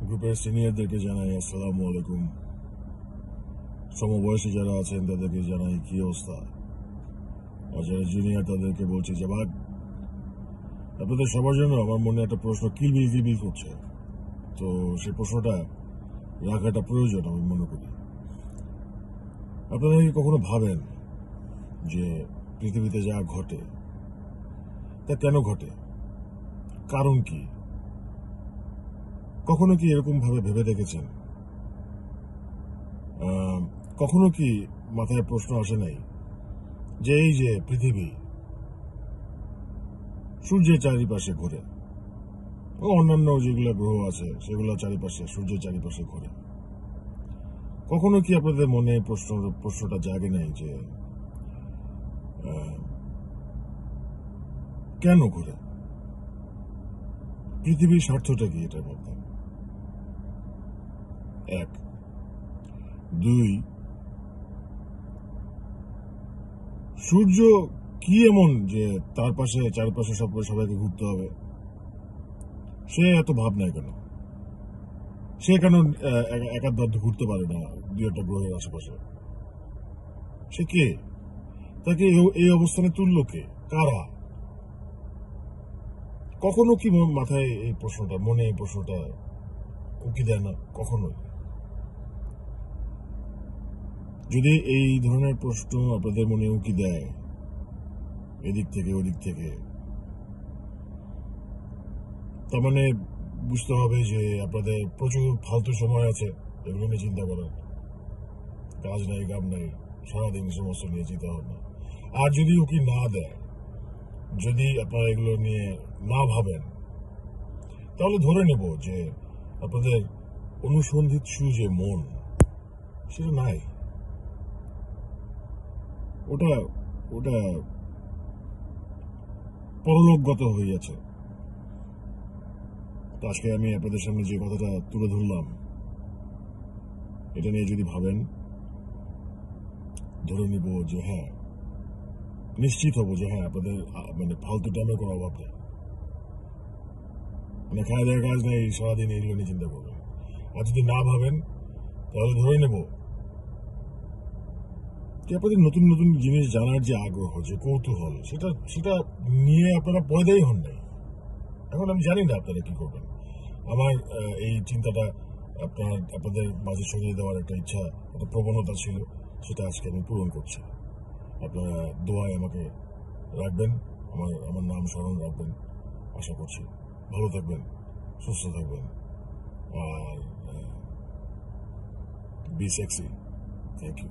গ্রুপের সিনিয়রদেরকে জানাই আসসালামু আলাইকুম। সমবয়সী যারা আছেন তাদেরকে জানাই কি অবস্থা, আর যারা জুনিয়র তাদেরকে বলছি যে ভাগ। আপনাদের সবার জন্য আমার মনে একটা প্রশ্ন কিলবিল করছে, তো সেই প্রশ্নটা রাখাটা প্রয়োজন আমি মনে করি। আপনারা কি কখনো ভাবেন যে পৃথিবীতে যা ঘটে তা কেন ঘটে, কারণ কি? কখনো কি এরকম ভাবে ভেবে দেখেছেন? কখনো কি মাথায় প্রশ্ন আসে নাই যে এই যে পৃথিবী সূর্যের চারিপাশে ঘোরে, ও অন্যান্য যেগুলো গ্রহ আছে সেগুলো চারিপাশে সূর্যের চারিপাশে ঘোরে। কখনো কি আপনাদের মনে প্রশ্নটা জাগে নাই যে কেন ঘোরে? পৃথিবীর স্বার্থটা কি এটার মধ্যে? এক। দুই, সূর্য কি এমন যে তার পাশে চারপাশে সবাইকে ঘুরতে হবে? সে এত ভাব নাই কেন? সে কেন একাধার ঘুরতে পারে না দুই একটা গ্রহের আশেপাশে? সে কে? তাকে এই অবস্থানে তুললো কে? কারা? কখনো কি মাথায় এই প্রশ্নটা, মনে এই প্রশ্নটা উকি দেয় না কখনোই? যদি এই ধরনের প্রশ্ন আপনাদের মনে উকি দেয় এদিক থেকে ওদিক থেকে, তার মানে বুঝতে হবে যে আপনাদের প্রচুর ফালতু সময় আছে এগুলো নিয়ে চিন্তা করার। কাজ নাই, কাম নাই, সারাদিন সমস্ত নিয়ে চিন্তা ভাবনা। আর যদি উকি না দেয়, যদি আপনারা এগুলো নিয়ে না ভাবেন, তাহলে ধরে নেব যে আপনাদের অনুসন্ধিৎসু যে মন সেটা নাই। ওটা ওটা পরলোকগত হয়ে যাচ্ছে। তো আজকে আমি আপনাদের সামনে যে কথাটা তুলে ধরলাম, এটা নিয়ে যদি ভাবেন, ধরে নিব যে হ্যাঁ, নিশ্চিত হবো যে হ্যাঁ আপনাদের মানে ফালতু টাইমের কোনো অভাব নেই। মানে খাওয়া দেওয়ার কাজ নেই, সারাদিন এইগুলো নিয়ে চিন্তা করবেন। আর যদি না ভাবেন তাহলে ধরে নেব যে আপনাদের নতুন নতুন জিনিস জানার যে আগ্রহ, যে কৌতূহল, সেটা সেটা নিয়ে আপনারা পয়দাই হন নাই। এখন আমি জানি না আপনারা কি করবেন। আমার এই চিন্তাটা আপনাদের মাঝে ছড়িয়ে দেওয়ার একটা ইচ্ছা, একটা প্রবণতা ছিল, সেটা আজকে আমি পূরণ করছি। আপনারা দোয়ায় আমাকে রাখবেন, আমার নাম স্মরণ রাখবেন, আশা করছি। ভালো থাকবেন, সুস্থ থাকবেন, আর বি সেক্সি। Thank you.